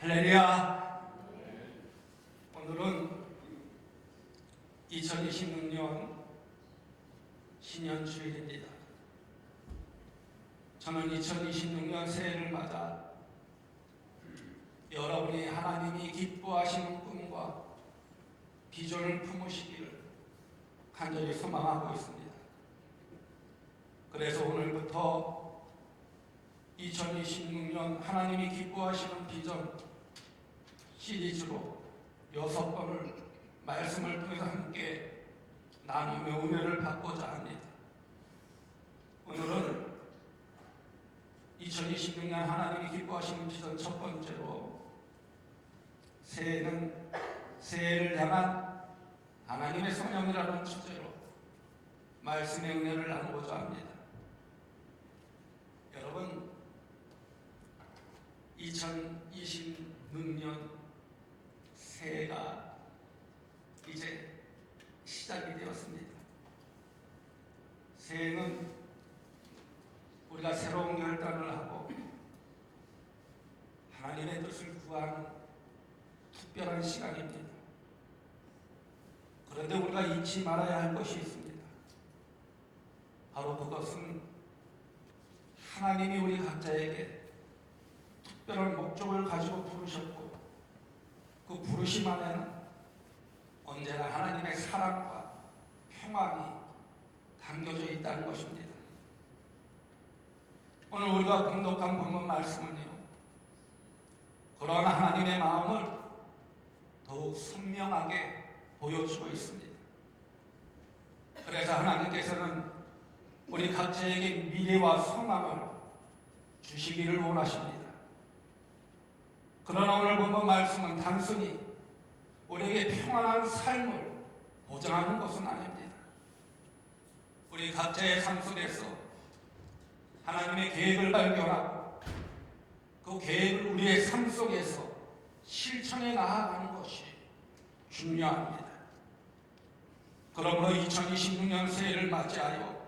할렐루야. 오늘은 2026년 신년주일입니다. 저는 2026년 새해를 맞아 여러분이 하나님이 기뻐하시는 꿈과 비전을 품으시기를 간절히 소망하고 있습니다. 그래서 오늘부터 2026년 하나님이 기뻐하시는 비전 시리즈로 6번을 말씀을 통해서 함께 나눔의 은혜를 받고자 합니다. 오늘은 2026년 하나님이 기뻐하시는 비전 첫 번째로 새해를 향한 하나님의 성령이라는 주제로 말씀의 은혜를 나누고자 합니다. 여러분, 2026년 새해가 이제 시작이 되었습니다. 새해는 우리가 새로운 결단을 하고 하나님의 뜻을 구하는 특별한 시간입니다. 그런데 우리가 잊지 말아야 할 것이 있습니다. 바로 그것은 하나님이 우리 각자에게 특별한 목적을 가지고 부르셨고 그 부르심 안에는 언제나 하나님의 사랑과 평안이 담겨져 있다는 것입니다. 오늘 우리가 공독한 본문 말씀은요, 그러한 하나님의 마음을 더욱 선명하게 보여주고 있습니다. 그래서 하나님께서는 우리 각자에게 미래와 소망을 주시기를 원하십니다. 그러나 오늘 본문 말씀은 단순히 우리에게 평안한 삶을 보장하는 것은 아닙니다. 우리 각자의 삶 속에서 하나님의 계획을 발견하고 그 계획을 우리의 삶 속에서 실천해 나아가는 것이 중요합니다. 그러므로 2026년 새해를 맞이하여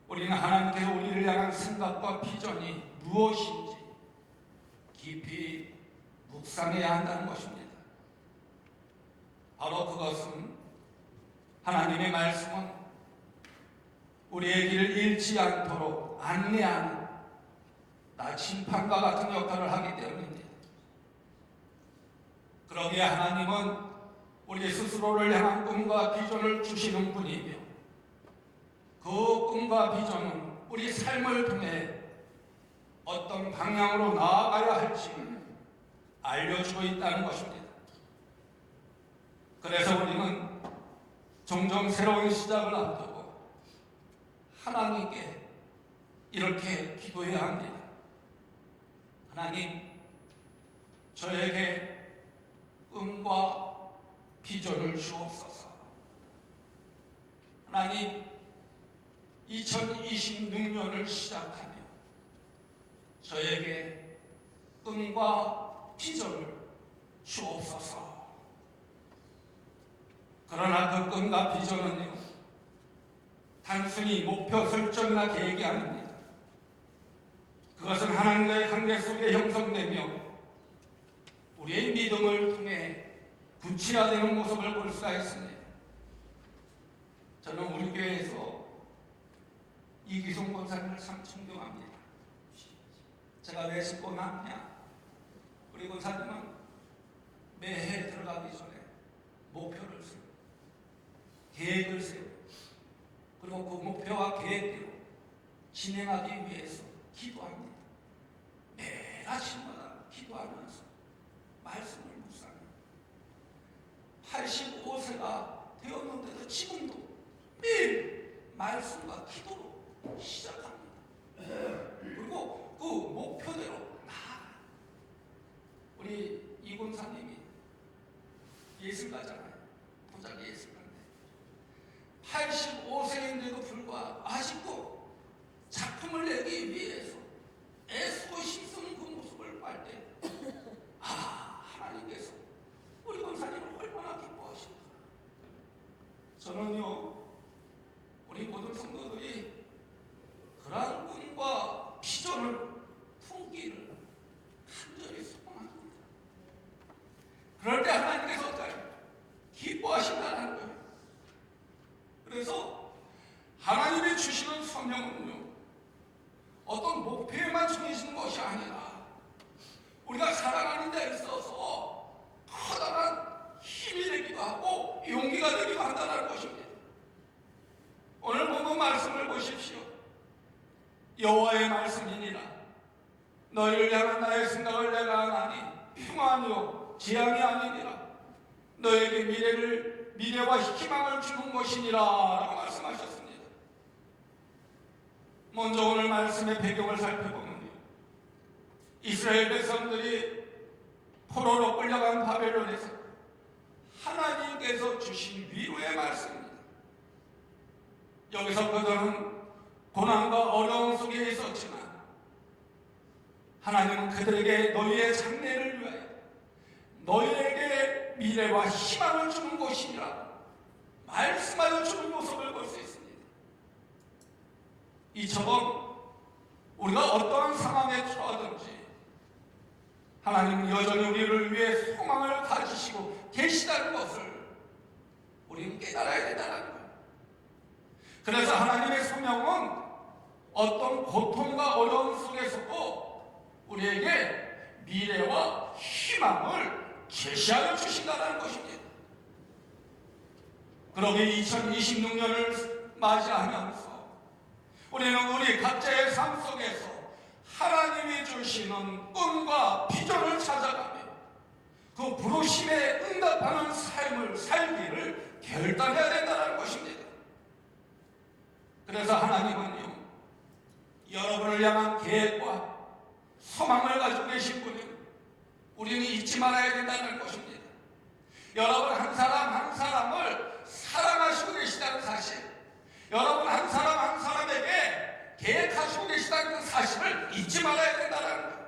우리는 하나님께서 우리를 향한 생각과 비전이 무엇인지 깊이 묵상해야 한다는 것입니다. 바로 그것은 하나님의 말씀은 우리의 길을 잃지 않도록 안내하는 나침판과 같은 역할을 하기 때문입니다. 그러기에 하나님은 우리 스스로를 향한 꿈과 비전을 주시는 분이며 그 꿈과 비전은 우리 삶을 통해 어떤 방향으로 나아가야 할지 알려주고 있다는 것입니다. 그래서 우리는 종종 새로운 시작을 앞두고 하나님께 이렇게 기도해야 합니다. 하나님, 저에게 꿈과 비전을 주옵소서. 하나님, 2026년을 시작하며 저에게 꿈과 비전을 주옵소서. 그러나 그 꿈과 비전은요, 단순히 목표 설정이나 계획이 아닙니다. 그것은 하나님과의 관계 속에 형성되며 우리의 믿음을 통해 구체화되는 모습을 볼 수가 있습니다. 저는 우리 교회에서 이기송 권사님을 참 존경합니다. 제가 왜 싣고 나느냐? 우리 권사님은 매해 들어가기 전에 목표를 세우고 계획을 세우고 그리고 그 목표와 계획대로 진행하기 위해서 기도합니다. 매일 아침마다 기도하면서 말씀을 묵상합니다. 85세가 되었는데도 지금도 매일 말씀과 기도로 시작합니다. 그리고 그 목표대로 나아가. 우리 이 권사님이 예술가잖아요. 도자기 예술가인데 85세인데도 불구하고 아직도 작품을 내기 위해서 애쓰고 힘쓰는 그 모습을 볼 때 하나님께서 우리 권사님을 얼마나 기뻐하실까. 저는요, 우리 모든 성도들이 소명은요, 어떤 목표에만 정해지는 것이 아니라 우리가 살아가는 데 있어서 커다란 힘이 되기도 하고 용기가 되기도 한다는 것입니다. 오늘 본문 말씀을 보십시오. 여호와의 말씀이니라. 너희를 향한 나의 생각을 내가 하나니 평안이요 재앙이 아니니라. 너에게 미래와 희망을 주는 것이니라 라고 말씀하셨습니다. 먼저 오늘 말씀의 배경을 살펴보면요, 이스라엘 백성들이 포로로 끌려간 바벨론에서 하나님께서 주신 위로의 말씀입니다. 여기서 그들은 고난과 어려움 속에 있었지만 하나님은 그들에게 너희의 장래를 위하여 너희에게 미래와 희망을 주는 것이니라 말씀하여 주는 모습을 볼 수 있습니다. 이처럼 우리가 어떠한 상황에 처하든지 하나님은 여전히 우리를 위해 소망을 가지시고 계시다는 것을 우리는 깨달아야 된다는 거예요. 그래서 하나님의 소명은 어떤 고통과 어려움 속에서도 우리에게 미래와 희망을 제시하여 주신다는 것입니다. 그러기에 2026년을 맞이하면서 우리는 우리 각자의 삶 속에서 하나님이 주시는 꿈과 비전을 찾아가며 그 부르심에 응답하는 삶을 살기를 결단해야 된다는 것입니다. 그래서 하나님은요, 여러분을 향한 계획과 소망을 가지고 계신 분은 우리는 잊지 말아야 된다는 것입니다. 여러분 한 사람 한 사람을 사랑하시고 계시다는 사실, 여러분 한 사람 한 사람에게 계획하시고 계시다는 그 사실을 잊지 말아야 된다는 거예요.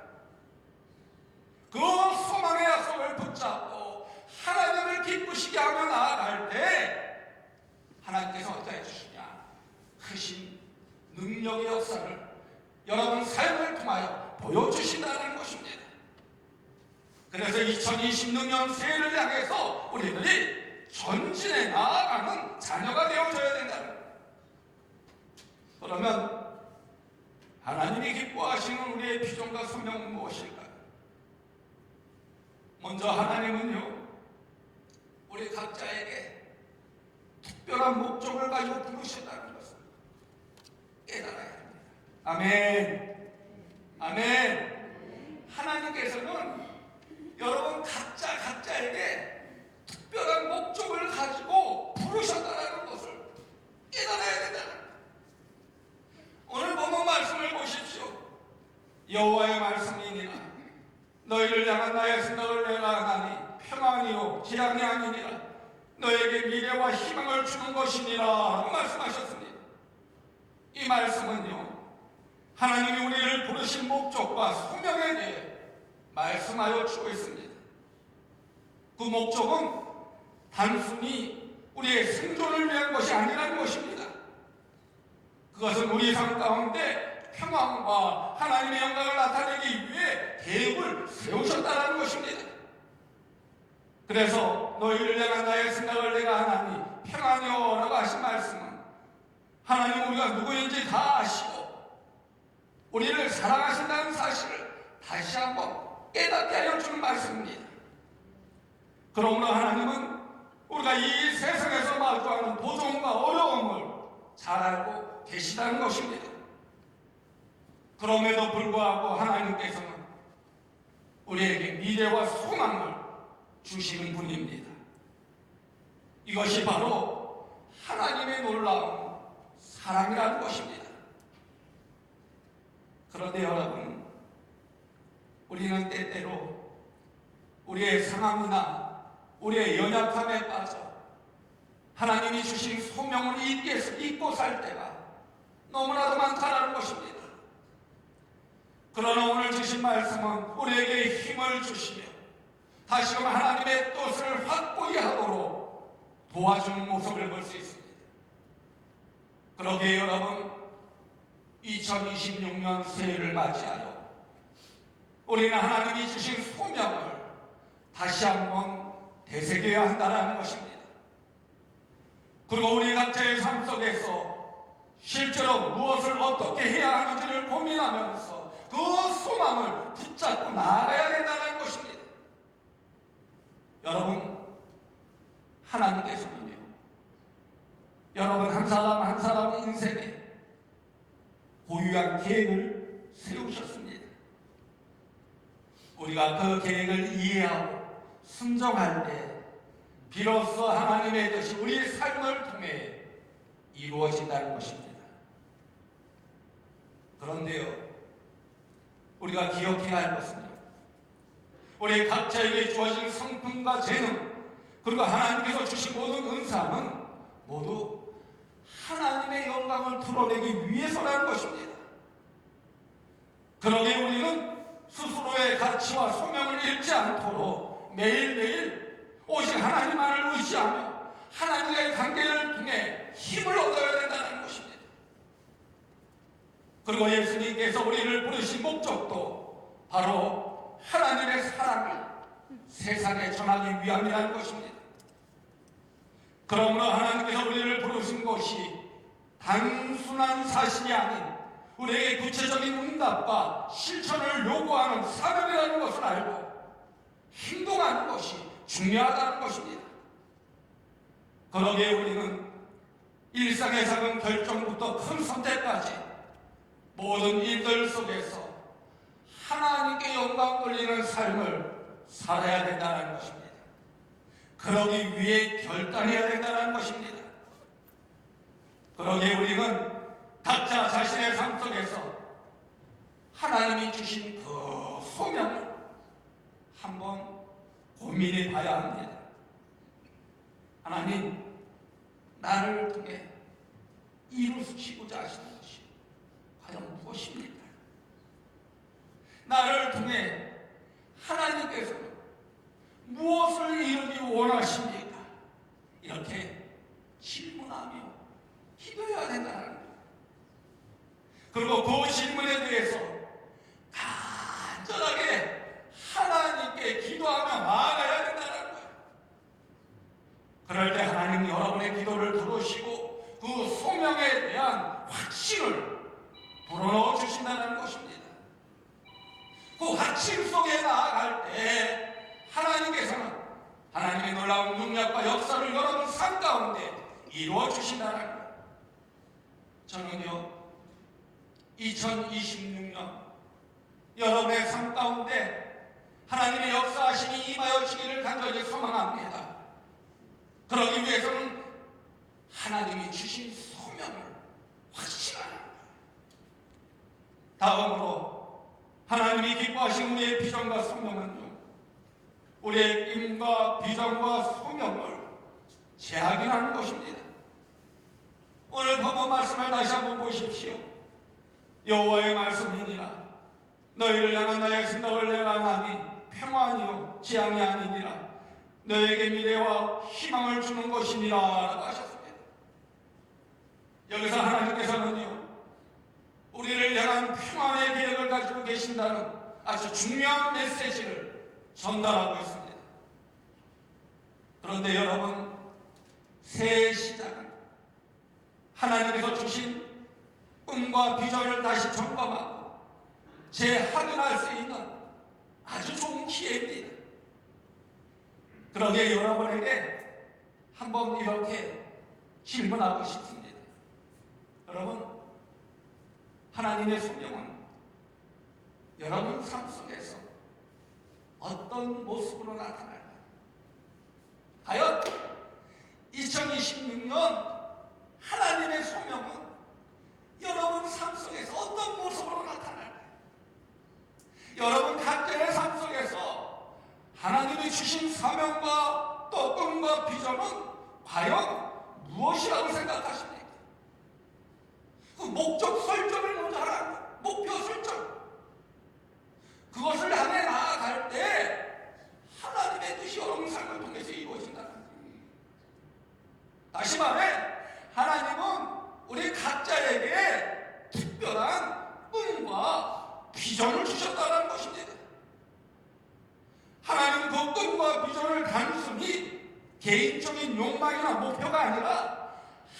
그 소망의 약속을 붙잡고 하나님을 기쁘시게 하며 나아갈 때 하나님께서 어떻게 해주시냐, 크신 능력의 역사를 여러분 삶을 통하여 보여주신다는 것입니다. 그래서 2026년 새해를 향해서 우리들이 전진해 나아가는 자녀가 되어줘야 된다는 거예요. 그러면 하나님이 기뻐하시는 우리의 비전과 소명은 무엇일까요? 먼저 하나님은요, 우리 각자에게 특별한 목적을 가지고 부르신다는 것을 깨달아야 합니다. 아멘. 아멘. 하나님께서는 여러분 각자에게 특별한 목적을 가지고 부르셨다는 것을 깨달아야 된다는 거예요. 오늘 본문 말씀을 보십시오. 여호와의 말씀이니라. 너희를 향한 나의 생각을 내가 하나니 평안이요 재앙이 아니니라. 너에게 미래와 희망을 주는 것이니라 라고 말씀하셨습니다. 이 말씀은요, 하나님이 우리를 부르신 목적과 소명에 대해 말씀하여 주고 있습니다. 그 목적은 단순히 우리의 생존을 위한 것이 아니라는 것입니다. 그것은 우리 삶 가운데 평안과 하나님의 영광을 나타내기 위해 계획을 세우셨다는 것입니다. 그래서 너희를 향한 나의 생각을 내가 하나니 평안이요 라고 하신 말씀은 하나님 우리가 누구인지 다 아시고 우리를 사랑하신다는 사실을 다시 한번 깨닫게 하여 주는 말씀입니다. 그러므로 하나님은 우리가 이 세상에서 마주하는 도전과 어려움을 잘 알고 계시다는 것입니다. 그럼에도 불구하고 하나님께서는 우리에게 미래와 소망을 주시는 분입니다. 이것이 바로 하나님의 놀라운 사랑이라는 것입니다. 그런데 여러분, 우리는 때때로 우리의 상황이나 우리의 연약함에 빠져 하나님이 주신 소명을 잊고 살 때가 너무나도 많다는 것입니다. 그러나 오늘 주신 말씀은 우리에게 힘을 주시며 다시금 하나님의 뜻을 확고히 하도록 도와주는 모습을 볼 수 있습니다. 그러기에 여러분, 2026년 새해를 맞이하여 우리는 하나님이 주신 소명을 다시 한번 되새겨야 한다는 것입니다. 그리고 우리 각자의 삶 속에서 실제로 무엇을 어떻게 해야 하는지를 고민하면서 그 소망을 붙잡고 나아가야 된다는 것입니다. 여러분, 하나님께서는요, 여러분 한 사람 한 사람 인생에 고유한 계획을 세우셨습니다. 우리가 그 계획을 이해하고 순종할 때 비로소 하나님의 뜻이 우리의 삶을 통해 이루어진다는 것입니다. 그런데요, 우리가 기억해야 할 것은요, 우리 각자에게 주어진 성품과 재능, 그리고 하나님께서 주신 모든 은사는 모두 하나님의 영광을 드러내기 위해서라는 것입니다. 그러게 우리는 스스로의 가치와 소명을 잃지 않도록 매일매일 오직 하나님만을 의지하며 하나님과의 관계를 통해 힘을 얻어야 된다는 것입니다. 그리고 예수님께서 우리를 부르신 목적도 바로 하나님의 사랑을 세상에 전하기 위함이라는 것입니다. 그러므로 하나님께서 우리를 부르신 것이 단순한 사실이 아닌 우리에게 구체적인 응답과 실천을 요구하는 사명이라는 것을 알고 행동하는 것이 중요하다는 것입니다. 그러기에 우리는 일상의 작은 결정부터 큰 선택까지 모든 일들 속에서 하나님께 영광 돌리는 삶을 살아야 된다는 것입니다. 그러기 위해 결단해야 된다는 것입니다. 그러기에 우리는 각자 자신의 삶 속에서 하나님이 주신 그 소명을 한번 고민해 봐야 합니다. 하나님, 나를 통해 이루시고자 하시는 것이 과연 무엇입니까? 나를 통해 하나님께서는 무엇을 이루기 원하십니까? 이렇게 질문하며 기도해야 된다는 거예요. 그리고 그 질문에 대해서 간절하게 하나님께 기도하며 나아가야 된다는 거예요. 그럴 때 하나님 여러분의 기도를 들으시고 그 소명에 대한 확신을 불어넣어 주신다는 것입니다. 그 확신 속에 나아갈 때 하나님께서는 하나님의 놀라운 능력과 역사를 여러분 삶 가운데 이루어 주신다는 거예요. 저는요, 2026년 여러분의 삶 가운데 하나님의 역사하심이 임하여 주기를 간절히 소망합니다. 그러기 위해서는 하나님이 주신 소명을 확신하는 거예요. 다음으로 하나님이 기뻐하신 우리의 비전과 소명은요, 우리의 꿈과 비전과 소명을 재확인하는 것입니다. 오늘 본문 말씀을 다시 한번 보십시오. 여호와의 말씀이니라. 너희를 향한 나의 생각을 내가 아나니 평안이요 재앙이 아니니라. 너에게 미래와 희망을 주는 것이니라 라고 하셨습니다. 여기서 하나님께서는요, 우리를 향한 평안의 계획을 가지고 계신다는 아주 중요한 메시지를 전달하고 있습니다. 그런데 여러분, 새해 시작은 하나님께서 주신 꿈과 비전을 다시 점검하고 재확인할 수 있는 아주 좋은 기회입니다. 그러기에 여러분에게 한번 이렇게 질문하고 싶습니다. 여러분, 하나님의 소명은 여러분 삶 속에서 어떤 모습으로 나타날까요? 과연 2026년 하나님의 소명은 여러분 삶 속에서 어떤 모습으로 나타날까요? 여러분 각자의 삶 속에서 하나님이 주신 사명과 또 꿈과 비전은 과연 무엇이라고 생각하십니까? 그 목적 설정을 먼저 하라는 거예요. 목표 설정. 그것을 향해 나아갈 때 하나님의 뜻이 여러분 삶을 통해서 이루어진다는 거예요. 다시 말해, 하나님은 우리 각자에게 특별한 꿈과 비전을 주셨다는 것입니다. 하나님은 그 꿈과 비전을 단순히 개인적인 욕망이나 목표가 아니라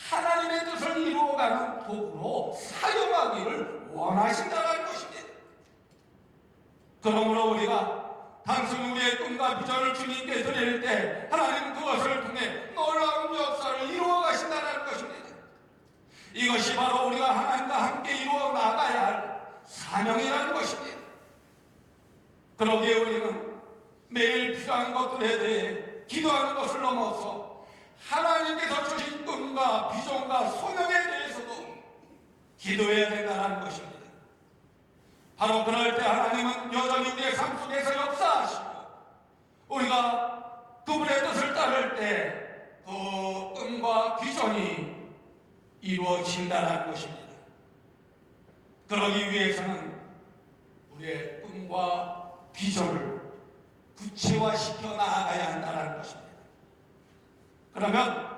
하나님의 뜻을 이루어가는 도구로 사용하기를 원하신다는 것입니다. 그러므로 우리가 단순히 우리의 꿈과 비전을 주님께 드릴 때 하나님은 그것을 통해 놀라운 역사를 이루어 가신다는 것입니다. 이것이 바로 우리가 하나님과 함께 이루어 나가야 할 사명이라는 것입니다. 그러기에 우리는 매일 필요한 것들에 대해 기도하는 것을 넘어서 하나님께서 주신 꿈과 비전과 소명에 대해서도 기도해야 된다는 것입니다. 바로 그럴 때 하나님은 여전히 우리의 삶 속에서 역사하시고 우리가 그분의 뜻을 따를 때 그 꿈과 비전이 이루어진다는 것입니다. 그러기 위해서는 우리의 꿈과 비전을 구체화시켜 나아가야 한다는 것입니다. 그러면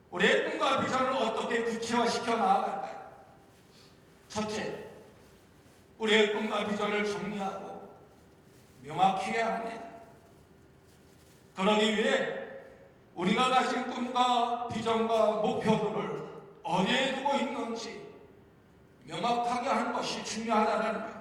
우리의 꿈과 비전을 어떻게 구체화시켜 나아갈까요? 첫째, 우리의 꿈과 비전을 정리하고 명확히 해야 합니다. 그러기 위해 우리가 가진 꿈과 비전과 목표들을 어디에 두고 있는지 명확하게 하는 것이 중요하다는 거예요.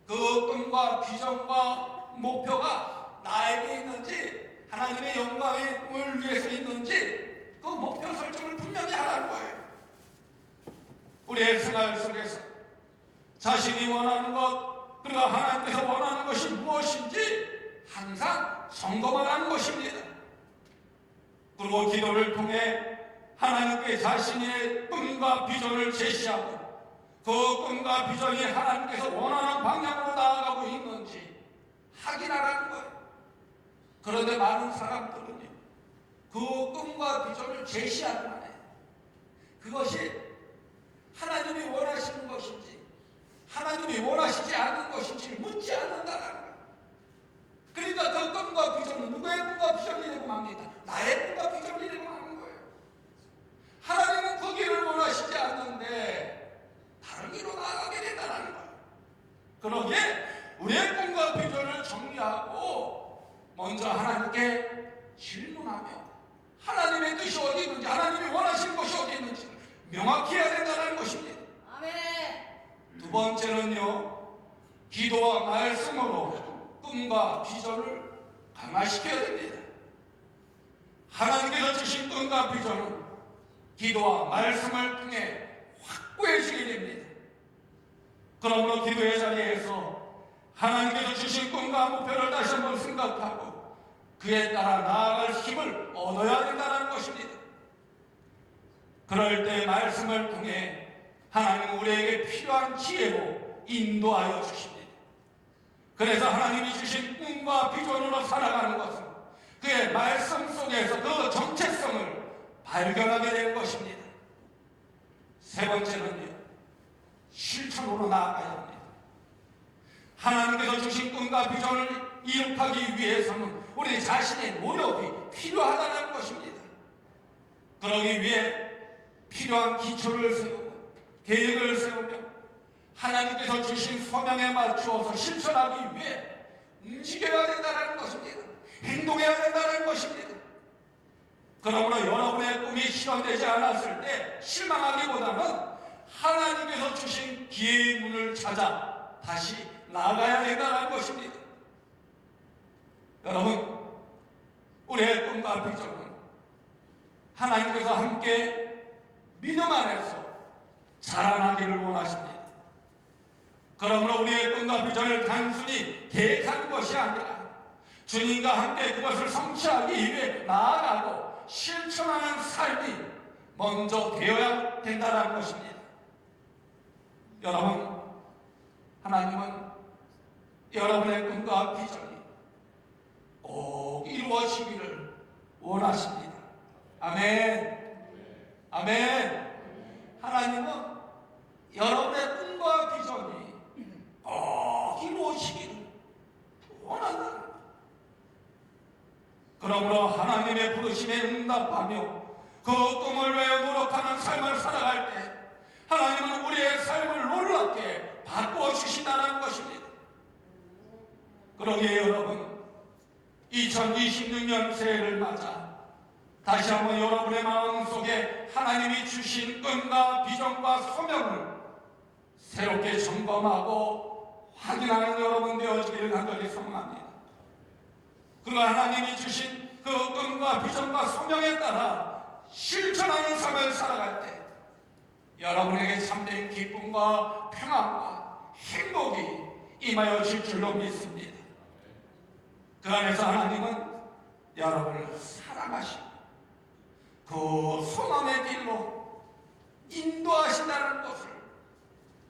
그 꿈과 비전과 목표가 나에게 있는지 하나님의 영광을 위해서 있는지 그 목표 설정을 분명히 하라는 거예요. 우리의 생활 속에서 자신이 원하는 것 그리고 하나님께서 원하는 것이 무엇인지 항상 점검하라는 것입니다. 그리고 기도를 통해 하나님께 자신의 꿈과 비전을 제시하고 그 꿈과 비전이 하나님께서 원하는 방향으로 나아가고 있는지 확인하라는 거예요. 그런데 많은 사람들은요, 그 꿈과 비전을 제시하기만 해요. 그것이 하나님이 원하시는 것인지 하나님이 원하시지 않는 것인지 묻지 않는다는 거예요. 그러니까 그 꿈과 비전은 누구의 꿈과 비전이 되고 맙니다. 나의 꿈과 비전이 되고 마는 거예요. 하나님은 그 길을 원하시지 않는데 다른 길로 나아가게 된다는 거예요. 그러기에 우리의 꿈과 비전을 정리하고 먼저 하나님께 질문하며 하나님의 뜻이 어디 있는지 하나님이 원하시는 것이 어디 있는지 명확히 해야 된다는 것입니다. 아멘. 두 번째는요, 기도와 말씀으로 꿈과 비전을 강화시켜야 됩니다. 하나님께서 주신 꿈과 비전은 기도와 말씀을 통해 확고해지게 됩니다. 그러므로 기도의 자리에서 하나님께서 주신 꿈과 목표를 다시 한번 생각하고 그에 따라 나아갈 힘을 얻어야 된다는 것입니다. 그럴 때 말씀을 통해 하나님은 우리에게 필요한 지혜로 인도하여 주십니다. 그래서 하나님이 주신 꿈과 비전으로 살아가는 것은 그의 말씀 속에서 그 정체성을 발견하게 될 것입니다. 세 번째는요, 실천으로 나아가야 합니다. 하나님께서 주신 꿈과 비전을 이룩하기 위해서는 우리 자신의 노력이 필요하다는 것입니다. 그러기 위해 필요한 기초를 세우고 계획을 세우며 하나님께서 주신 소명에 맞추어서 실천하기 위해 움직여야 된다는 것입니다. 행동해야 된다는 것입니다. 그러므로 여러분의 꿈이 실현되지 않았을 때 실망하기보다는 하나님께서 주신 기회의 문을 찾아 다시 나아가야 된다는 것입니다. 여러분, 우리의 꿈과 비전은 하나님께서 함께 믿음 안에서 자라나기를 원하십니다. 그러므로 우리의 꿈과 비전을 단순히 계획하는 것이 아니라 주님과 함께 그것을 성취하기 위해 나아가고 실천하는 삶이 먼저 되어야 된다는 것입니다. 여러분, 하나님은 여러분의 꿈과 비전이 꼭 이루어지기를 원하십니다. 아멘. 아멘. 하나님은 여러분의 꿈과 비전이 꼭 이루어지기를 원한다. 그러므로 하나님의 부르심에 응답하며 그 꿈을 위해 노력하는 삶을 살아갈 때 하나님은 우리의 삶을 놀랍게 바꾸어 주신다는 것입니다. 그러기에 여러분, 2026년 새해를 맞아 다시 한번 여러분의 마음 속에 하나님이 주신 은과 비전과 소명을 새롭게 점검하고 확인하는 여러분 되어지기를 간절히 소망합니다. 그리고 하나님이 주신 그 은과 비전과 소명에 따라 실천하는 삶을 살아갈 때 여러분에게 참된 기쁨과 평안과 행복이 임하여 질 줄로 믿습니다. 그 안에서 하나님은 여러분을 사랑하시고 그 소망의 길로 인도하신다는 것을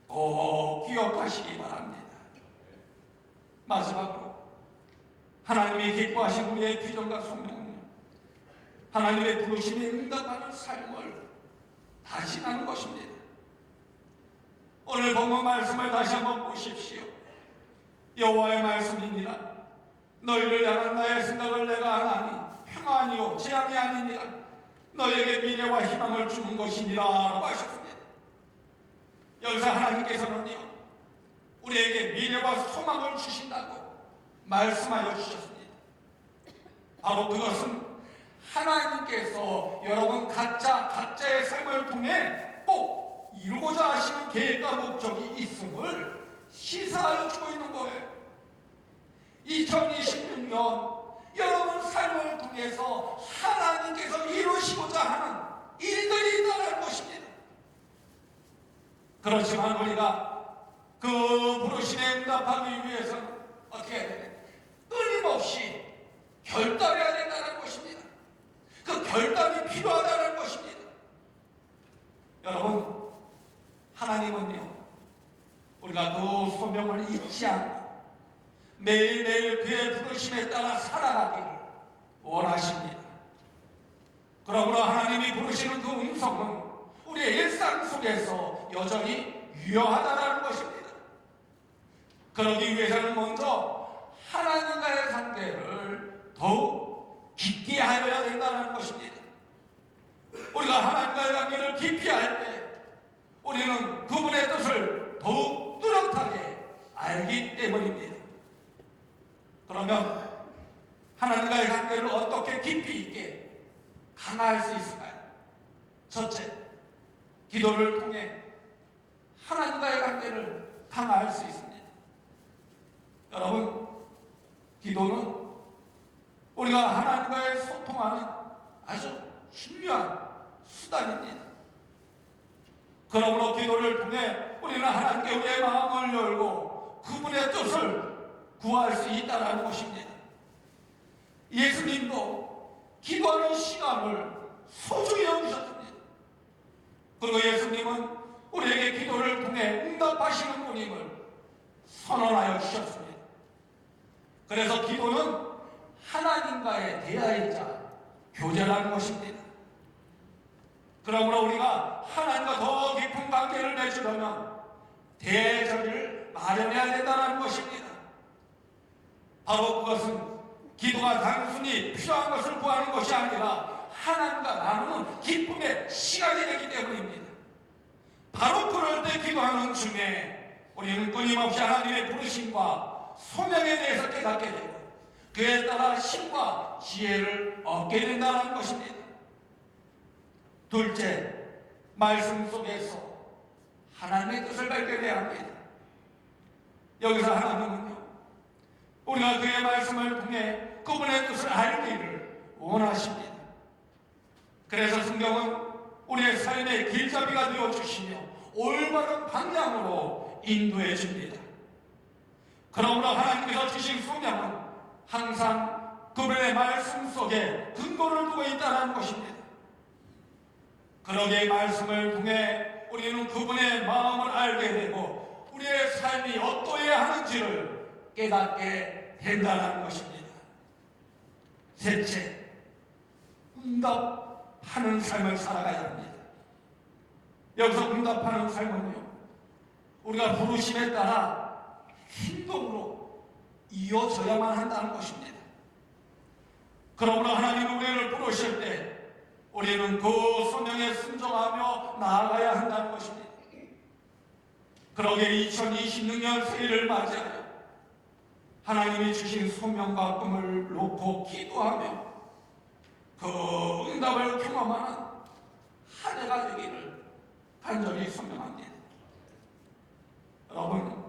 꼭 기억하시기 바랍니다. 마지막으로 하나님이 기뻐하신 우리의 비전과 소명은 하나님의 부르심에 응답하는 삶을 다시하는 것입니다. 오늘 본문 말씀을 다시 한번 보십시오. 여호와의 말씀이니라. 너희를 향한 나의 생각을 내가 아나니 평안이요 재앙이 아니니라. 너희에게 미래와 희망을 주는 것이니라 라고 하셨습니다. 여기서 하나님께서는요 우리에게 미래와 소망을 주신다고 말씀하여 주셨습니다. 바로 그것은 하나님께서 여러분 각자의 삶을 통해 꼭 이루고자 하시는 계획과 목적이 있음을 시사하여 주고 있는 거예요. 2026년 여러분 삶을 통해서 하나님께서 이루시고자 하는 일들이 있다는 것입니다. 그렇지만 우리가 그 부르심에 응답하기 위해서는 어떻게 해야 되냐? 끊임없이 결단해야 된다는 것입니다. 그 결단이 필요하다는 것입니다. 여러분, 하나님은요 우리가 그 소명을 잊지 않고 매일매일 그의 부르심에 따라 살아가기를 원하십니다. 그러므로 하나님이 부르시는 그 음성은 우리의 일상 속에서 여전히 유효하다는 것입니다. 그러기 위해서는 먼저 하나님과의 관계를 더욱 깊게 하여야 된다는 것입니다. 우리가 하나님과의 관계를 깊이 할 때 우리는 그분의 뜻을 더욱 뚜렷하게 알기 때문입니다. 그러면 하나님과의 관계를 어떻게 깊이 있게 강화할 수 있을까요? 첫째, 기도를 통해 하나님과의 관계를 강화할 수 있습니다. 여러분, 기도는 우리가 하나님과의 소통하는 아주 중요한 수단입니다. 그러므로 기도를 통해 우리는 하나님께 우리의 마음을 열고 그분의 뜻을 구할 수 있다는 것입니다. 예수님도 기도하는 시간을 소중히 여기셨습니다. 그리고 예수님은 우리에게 기도를 통해 응답하시는 분임을 선언하여 주셨습니다. 그래서 기도는 하나님과의 대화이자 교제라는 것입니다. 그러므로 우리가 하나님과 더 깊은 관계를 맺으려면 대자리를 마련해야 된다는 것입니다. 바로 그것은 기도가 단순히 필요한 것을 구하는 것이 아니라 하나님과 나누는 기쁨의 시간이 되기 때문입니다. 바로 그럴 때 기도하는 중에 우리는 끊임없이 하나님의 부르심과 소명에 대해서 깨닫게 되고 그에 따라 힘과 지혜를 얻게 된다는 것입니다. 둘째, 말씀 속에서 하나님의 뜻을 발견해야 합니다. 여기서 하나님은요 우리가 그의 말씀을 통해 그분의 뜻을 알기를 원하십니다. 그래서 성경은 우리의 삶의 길잡이가 되어주시며 올바른 방향으로 인도해 줍니다. 그러므로 하나님께서 주신 소명은 항상 그분의 말씀 속에 근거를 두고 있다는 것입니다. 그러기에 말씀을 통해 우리는 그분의 마음을 알게 되고 우리의 삶이 어떠해야 하는지를 깨닫게 된다는 것입니다. 셋째, 응답하는 삶을 살아가야 합니다. 여기서 응답하는 삶은요 우리가 부르심에 따라 행동으로 이어져야만 한다는 것입니다. 그러므로 하나님은 우리를 부르실 때 우리는 그 소명에 순종하며 나아가야 한다는 것입니다. 그러기에 2026년 새해를 맞이하여 하나님이 주신 소명과 꿈을 놓고 기도하며 그 응답을 경험하는 한 해가 되기를 간절히 소명합니다. 여러분,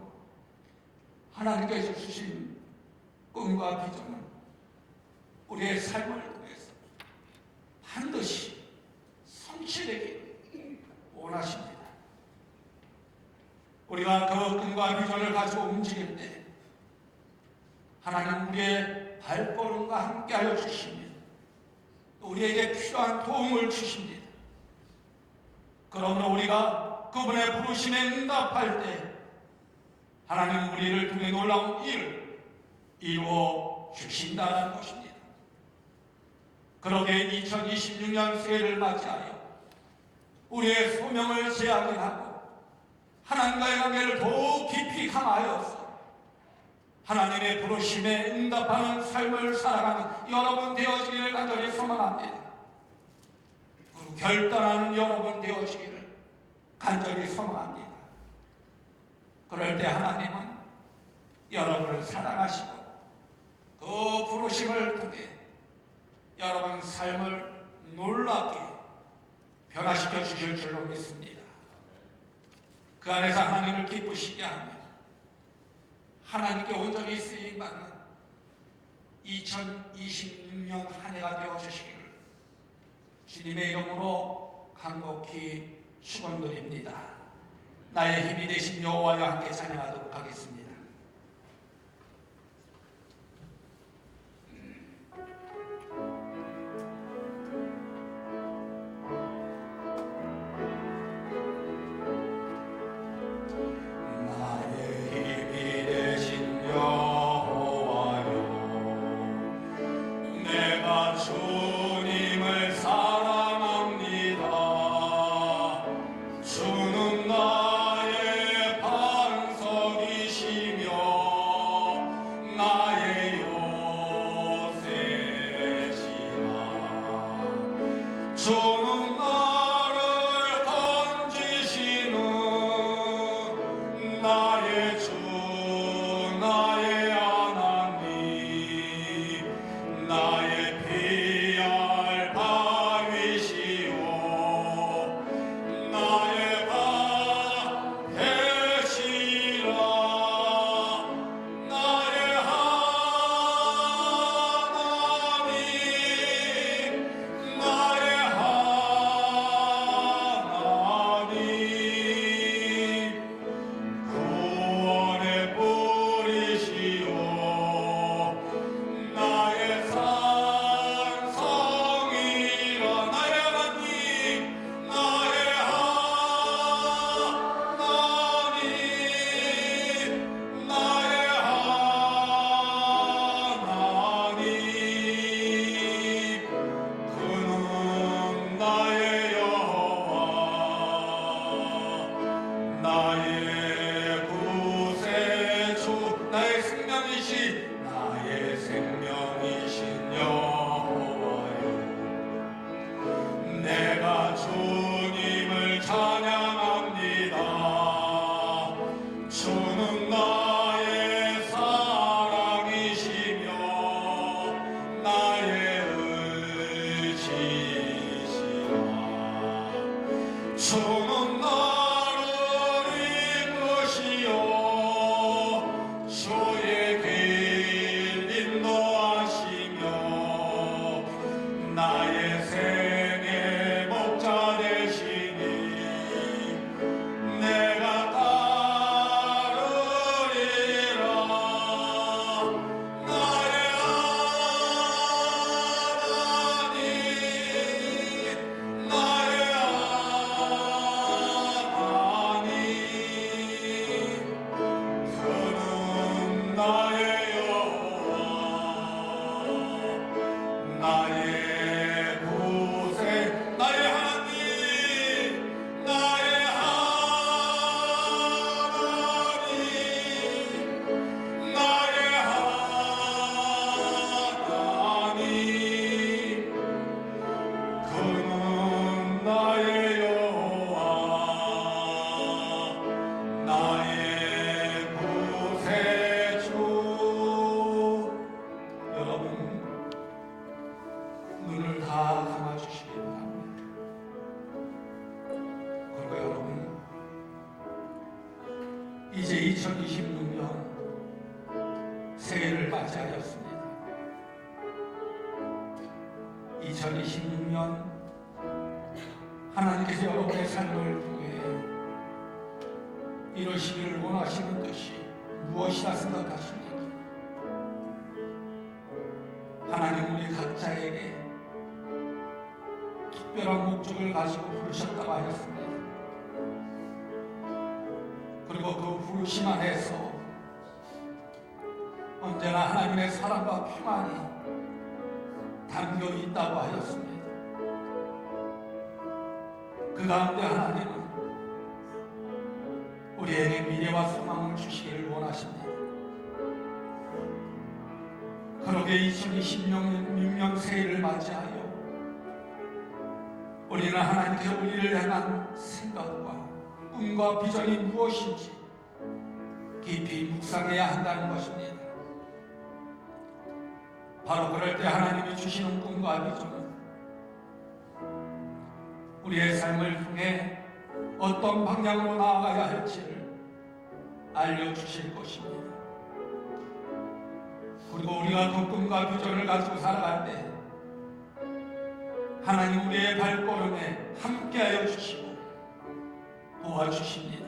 하나님께서 주신 꿈과 비전은 우리의 삶을 통해서 반드시 성취되기를 원하십니다. 우리가 그 꿈과 비전을 가지고 움직일 때 하나님 우리의 발걸음과 함께하여 주십니다. 우리에게 필요한 도움을 주십니다. 그러므로 우리가 그분의 부르심에 응답할 때 하나님 우리를 통해 놀라운 일을 이루어 주신다는 것입니다. 그러게 2026년 새해를 맞이하여 우리의 소명을 재확인하고 하나님과의 관계를 더욱 깊이 강화하여서 하나님의 부르심에 응답하는 삶을 살아가는 여러분 되어지기를 간절히 소망합니다. 그 결단하는 여러분 되어지기를 간절히 소망합니다. 그럴 때 하나님은 여러분을 사랑하시고 그 부르심을 통해 여러분 삶을 놀랍게 변화시켜 주실 줄로 믿습니다. 그 안에서 하나님을 기쁘시게 하며 하나님께 온전히 쓰임받는 2026년 한 해가 되어 주시기를 주님의 이름으로 간곡히 축원드립니다. 나의 힘이 되신 여호와와 함께 찬양하도록 하겠습니다. 주는 나의 반석이시 이제 2026년 새해를 맞이하였습니다. 2026년 하나님께서 여러분의 삶을 통해 이루시기를 원하시는 것이 무엇이라 생각하십니까? 하나님 우리 각자에게 특별한 목적을 가지고 부르셨다고 하였습니다. 그리고 그 부르심 안에서 언제나 하나님의 사랑과 평안이 담겨 있다고 하였습니다. 그 가운데 하나님은 우리에게 미래와 소망을 주시기를 원하십니다. 그러게 2026년 새해를 맞이하여 우리는 하나님께 우리를 향한 생각과 꿈과 비전이 무엇인지 깊이 묵상해야 한다는 것입니다. 바로 그럴 때 하나님이 주시는 꿈과 비전은 우리의 삶을 통해 어떤 방향으로 나아가야 할지를 알려주실 것입니다. 그리고 우리가 그 꿈과 비전을 가지고 살아갈 때 하나님 우리의 발걸음에 함께하여 주시고 도와주십니다.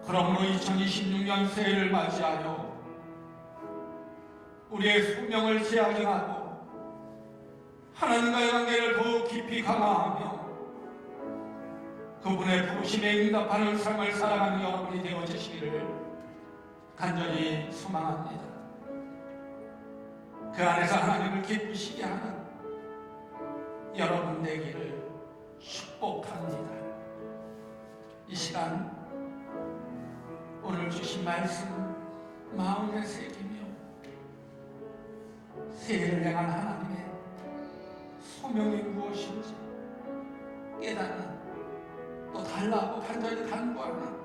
그러므로 2026년 새해를 맞이하여 우리의 소명을 재확인하고 하나님과의 관계를 더욱 깊이 강화하며 그분의 부르심에 응답하는 삶을 살아가는 여러분이 되어주시기를 간절히 소망합니다. 그 안에서 하나님을 기쁘시게 하는 여러분 되기를 축복합니다. 이 시간 오늘 주신 말씀 마음에 새기며 새해를 향한 하나님의 소명이 무엇인지 깨닫는 또 달라고 간절히 간구하는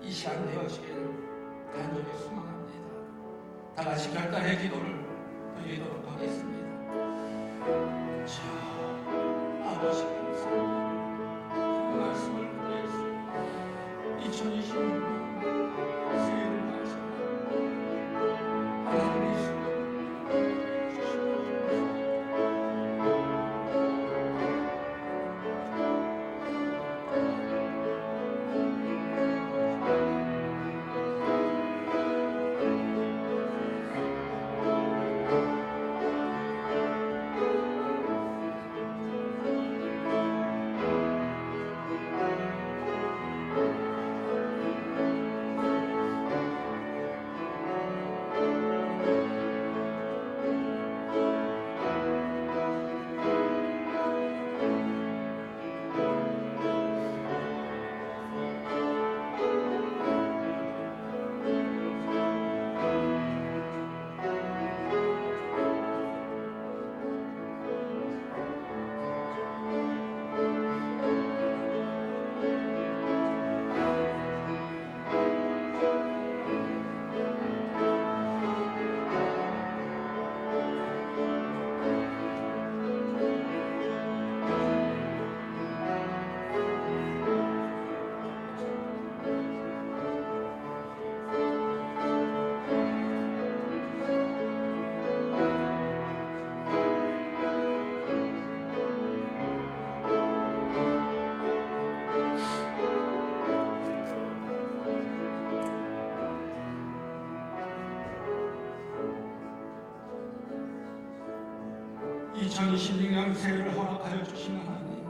이 시간 되어지기를 간절히 소망합니다. 다 같이 결단의 기도를 드리도록 하겠습니다. 자, 아버지 감사합니다. 그 말씀을 드리겠습니다. 2026년 새해를 맞이하여 하나님의 소명을 주시옵소서. 이 2026년 새해를 허락하여 주신 하나님,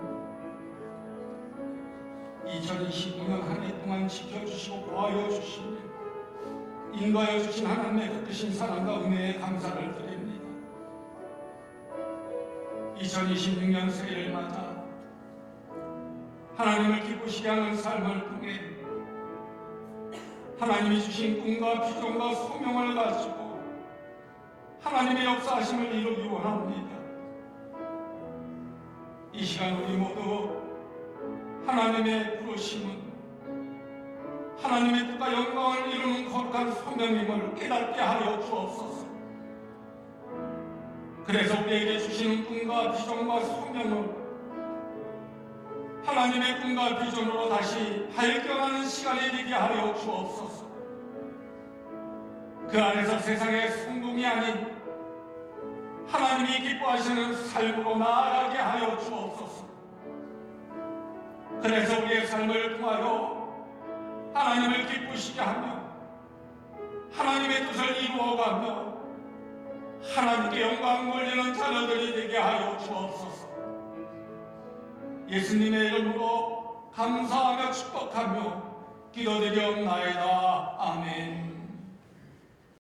2026년 한 해 동안 지켜주시고 보호하여 주시며 인도하여 주신 하나님의 그 크신 사랑과 은혜에 감사를 드립니다. 2026년 새해를 맞아 하나님을 기쁘시게 하는 삶을 통해 하나님이 주신 꿈과 비전과 소명을 가지고 하나님의 역사하심을 이루기 원합니다. 이 시간 우리 모두 하나님의 부르심은 하나님의 뜻과 영광을 이루는 거룩한 소명임을 깨닫게 하여 주옵소서. 그래서 우리에게 주시는 꿈과 비전과 소명을 하나님의 꿈과 비전으로 다시 발견하는 시간이 되게 하여 주옵소서. 그 안에서 세상의 성공이 아닌 하나님이 기뻐하시는 삶으로 나아가게 하여 주옵소서. 그래서 우리의 삶을 통하여 하나님을 기쁘시게 하며 하나님의 뜻을 이루어가며 하나님께 영광 돌리는 자녀들이 되게 하여 주옵소서. 예수님의 이름으로 감사하며 축복하며 기도드리옵나이다. 아멘.